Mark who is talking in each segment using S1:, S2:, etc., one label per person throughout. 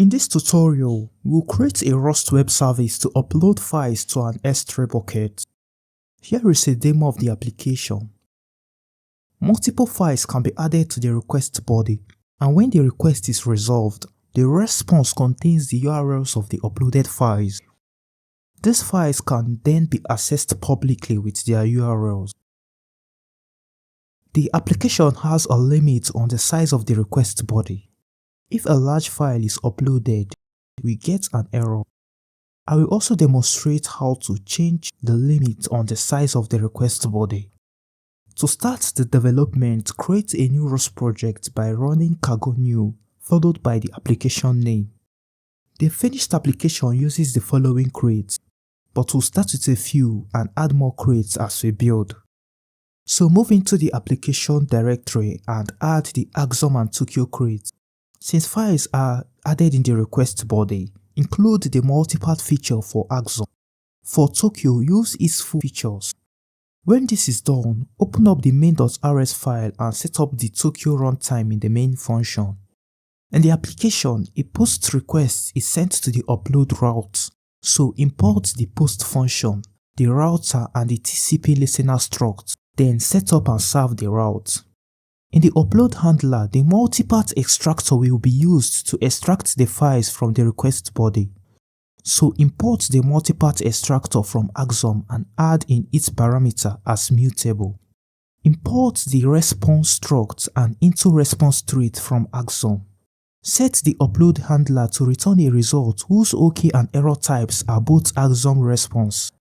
S1: In this tutorial, we'll create a Rust web service to upload files to an S3 bucket. Here is a demo of the application. Multiple files can be added to the request body, and when the request is resolved, the response contains the URLs of the uploaded files. These files can then be accessed publicly with their URLs. The application has a limit on the size of the request body. If a large file is uploaded, we get an error. I will also demonstrate how to change the limit on the size of the request body. To start the development, create a new Rust project by running cargo new followed by the application name. The finished application uses the following crates, but we'll start with a few and add more crates as we build. So move into the application directory and add the Axum and Tokio crates. Since files are added in the request body, include the Multipart feature for Axum. For Tokio, use its full features. When this is done, open up the main.rs file and set up the Tokio runtime in the main function. In the application, a post request is sent to the upload route, so import the post function, the router and the TCP listener struct, then set up and serve the route. In the upload handler, the multipart extractor will be used to extract the files from the request body. So import the multipart extractor from Axum and add in its parameter as mutable. Import the response struct and into response thread from Axum. Set the upload handler to return a result whose OK and error types are both Axum response.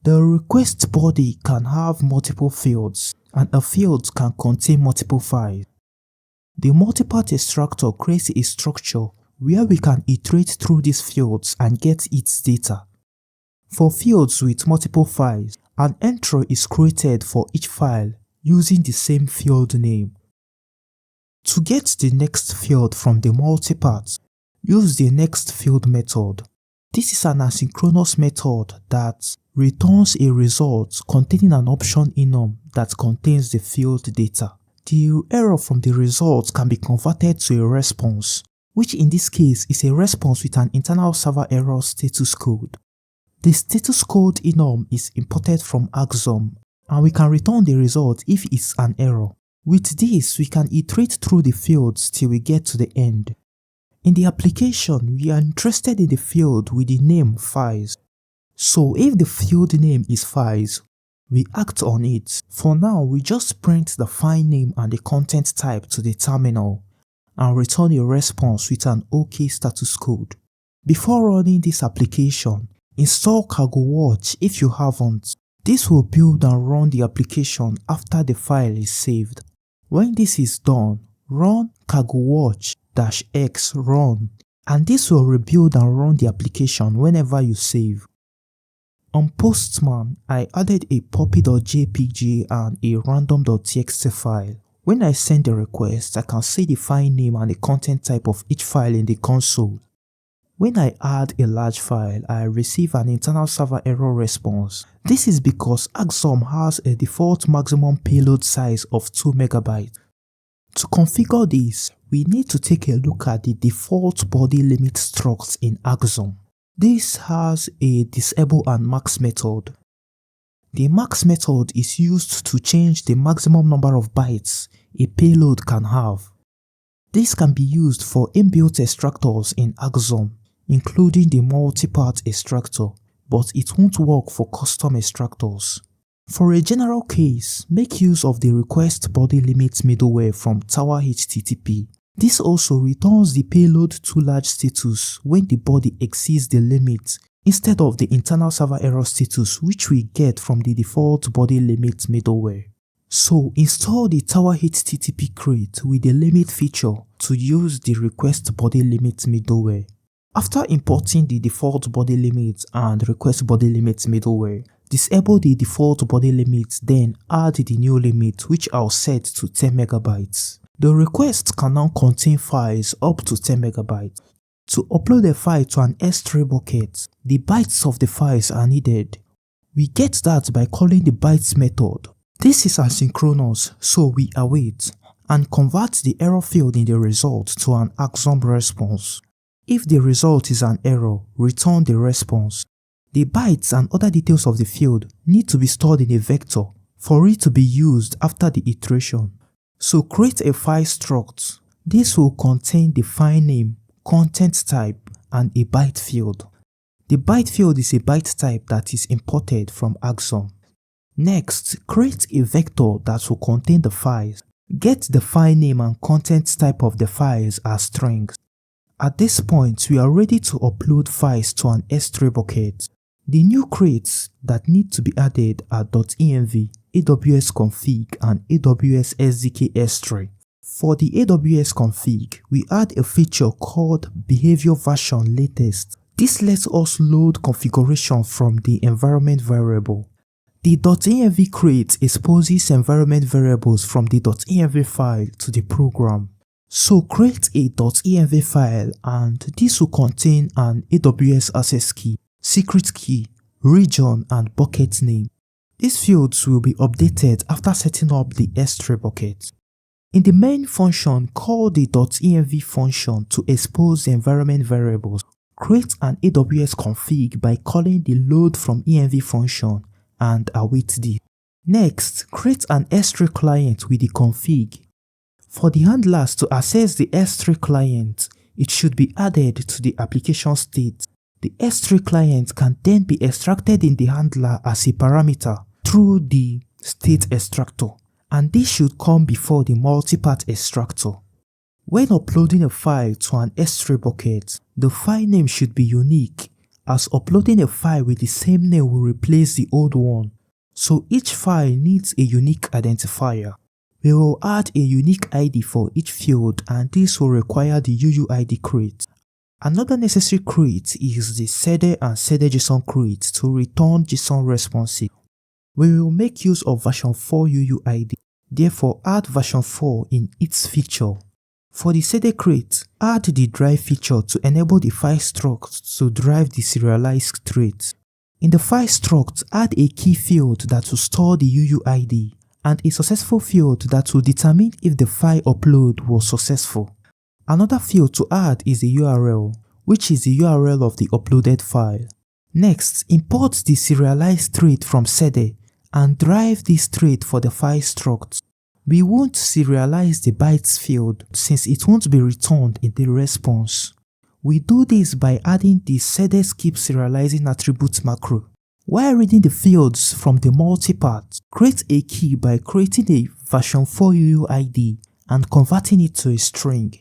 S1: The request body can have multiple fields, and a field can contain multiple files. The multipart extractor creates a structure where we can iterate through these fields and get its data. For fields with multiple files, an entry is created for each file using the same field name. To get the next field from the multipart, use the next field method. This is an asynchronous method that returns a result containing an option enum that contains the field data. The error from the result can be converted to a response, which in this case is a response with an internal server error status code. The status code enum is imported from Axum, and we can return the result if it's an error. With this, we can iterate through the fields till we get to the end. In the application, we are interested in the field with the name files. So if the field name is files, we act on it. For now, we just print the file name and the content type to the terminal and return a response with an OK status code. Before running this application, install Cargo Watch if you haven't. This will build and run the application after the file is saved. When this is done, run Cargo Watch-x run, and this will rebuild and run the application whenever you save. On Postman, I added a puppy.jpg and a random.txt file. When I send the request, I can see the file name and the content type of each file in the console. When I add a large file, I receive an internal server error response. This is because Axum has a default maximum payload size of 2 MB. To configure this, we need to take a look at the default body limit struct in Axum. This has a disable and max method. The max method is used to change the maximum number of bytes a payload can have. This can be used for inbuilt extractors in Axum, including the multipart extractor, but it won't work for custom extractors. For a general case, make use of the request body limit middleware from Tower HTTP. This also returns the payload too large status when the body exceeds the limit instead of the internal server error status which we get from the default body limit middleware. So install the Tower HTTP crate with the limit feature to use the request body limit middleware. After importing the default body limit and request body limit middleware, disable the default body limit, then add the new limit which I'll set to 10 MB. The request can now contain files up to 10 MB. To upload a file to an S3 bucket, the bytes of the files are needed. We get that by calling the bytes method. This is asynchronous, so we await and convert the error field in the result to an Axum response. If the result is an error, return the response. The bytes and other details of the field need to be stored in a vector for it to be used after the iteration. So create a file struct. This will contain the file name, content type, and a byte field. The byte field is a byte type that is imported from Axum. Next, create a vector that will contain the files. Get the file name and content type of the files as strings. At this point, we are ready to upload files to an S3 bucket. The new crates that need to be added are .env, AWS config, and AWS SDK S3. For the AWS config, we add a feature called behavior version latest. This lets us load configuration from the environment variable. The .env crate exposes environment variables from the .env file to the program. So create a .env file and this will contain an AWS access key, secret key, region, and bucket name. These fields will be updated after setting up the S3 bucket. In the main function, call the .env function to expose the environment variables. Create an AWS config by calling the load from env function and await this. Next, create an S3 client with the config. For the handlers to access the S3 client, it should be added to the application state. The S3 client can then be extracted in the handler as a parameter through the state extractor, and this should come before the multipart extractor. When uploading a file to an S3 bucket, the file name should be unique, as uploading a file with the same name will replace the old one. So each file needs a unique identifier. We will add a unique ID for each field, and this will require the UUID crate. Another necessary crate is the sedded and sedded JSON crate to return JSON responsive. We will make use of version 4 UUID, therefore add version 4 in its feature. For the sedded crate, add the drive feature to enable the file struct to drive the serialized trait. In the file struct, add a key field that will store the UUID and a successful field that will determine if the file upload was successful. Another field to add is the URL, which is the URL of the uploaded file. Next, import the serialized trait from sedded and drive this trait for the file struct. We won't serialize the bytes field since it won't be returned in the response. We do this by adding the sedded skip serializing attribute macro. While reading the fields from the multipart, create a key by creating a version 4 UUID and converting it to a string.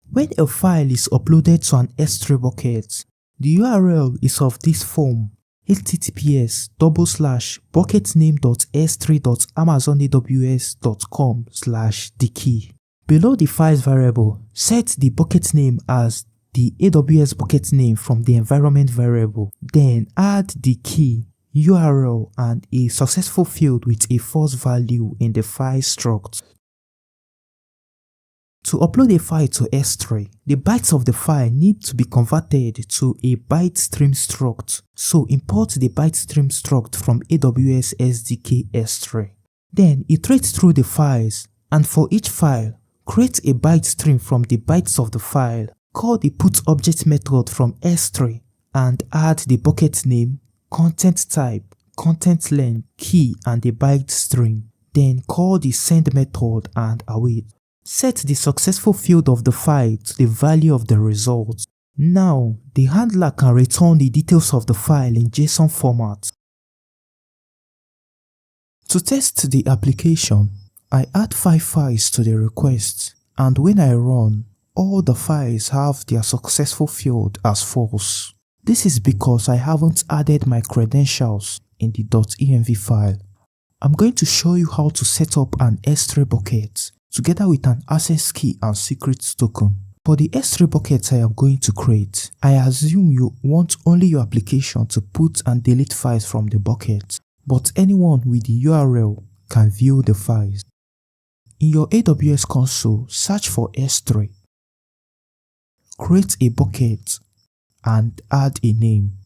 S1: When a file is uploaded to an S3 bucket, the URL is of this form: https://bucketname.s3.amazonaws.com/the-key. Below the files variable, set the bucket name as the AWS bucket name from the environment variable. Then add the key, URL, and a successful field with a false value in the file struct. To upload a file to S3, the bytes of the file need to be converted to a byte stream struct, so import the byte stream struct from AWS SDK S3. Then iterate through the files, and for each file, create a byte stream from the bytes of the file. Call the putObject method from S3 and add the bucket name, content type, content length, key, and the byte stream. Then call the send method and await. Set the successful field of the file to the value of the result. Now, the handler can return the details of the file in JSON format. To test the application, I add 5 files to the request, and when I run, all the files have their successful field as false. This is because I haven't added my credentials in the .env file. I'm going to show you how to set up an S3 bucket together with an access key and secret token. For the S3 bucket I am going to create, I assume you want only your application to put and delete files from the bucket, but anyone with the URL can view the files. In your AWS console, search for S3. Create a bucket and add a name.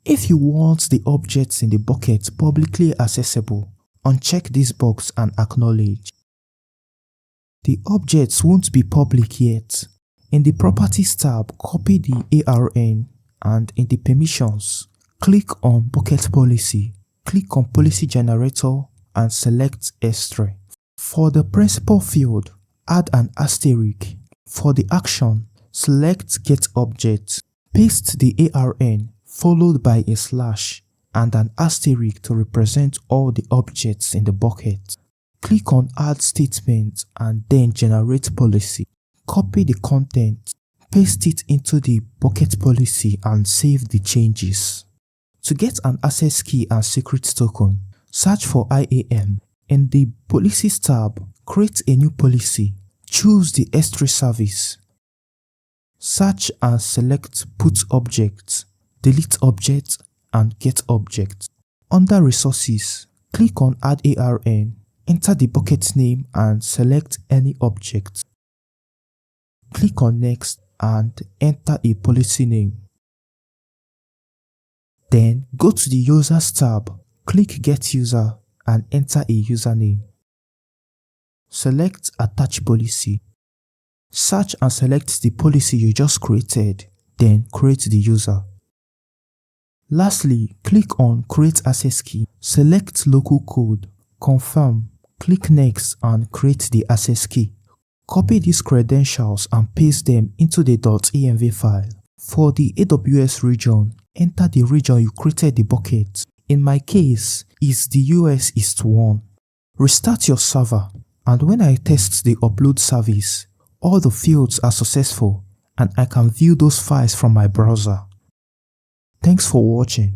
S1: If you want the objects in the bucket publicly accessible, uncheck this box and acknowledge. The objects won't be public yet. In the Properties tab, copy the ARN and in the Permissions, click on Bucket Policy. Click on Policy Generator and select S3. For the Principal field, add an asterisk. For the action, select Get Object. Paste the ARN followed by a slash and an asterisk to represent all the objects in the bucket. Click on Add Statement and then Generate Policy. Copy the content, paste it into the bucket policy and save the changes. To get an access key and secret token, search for IAM. In the Policies tab, create a new policy. Choose the S3 service. Search and select Put Object, Delete Object and Get Object. Under Resources, click on Add ARN. Enter the bucket name and select any object. Click on Next and enter a policy name. Then go to the Users tab, click Get User and enter a username. Select Attach Policy. Search and select the policy you just created, then create the user. Lastly, click on Create Access Key. Select Local Code, confirm, click Next and create the access key. Copy these credentials and paste them into the .env file. For the AWS region, enter the region you created the bucket. In my case, it's the US East 1. Restart your server, and when I test the upload service, all the fields are successful and I can view those files from my browser. Thanks for watching.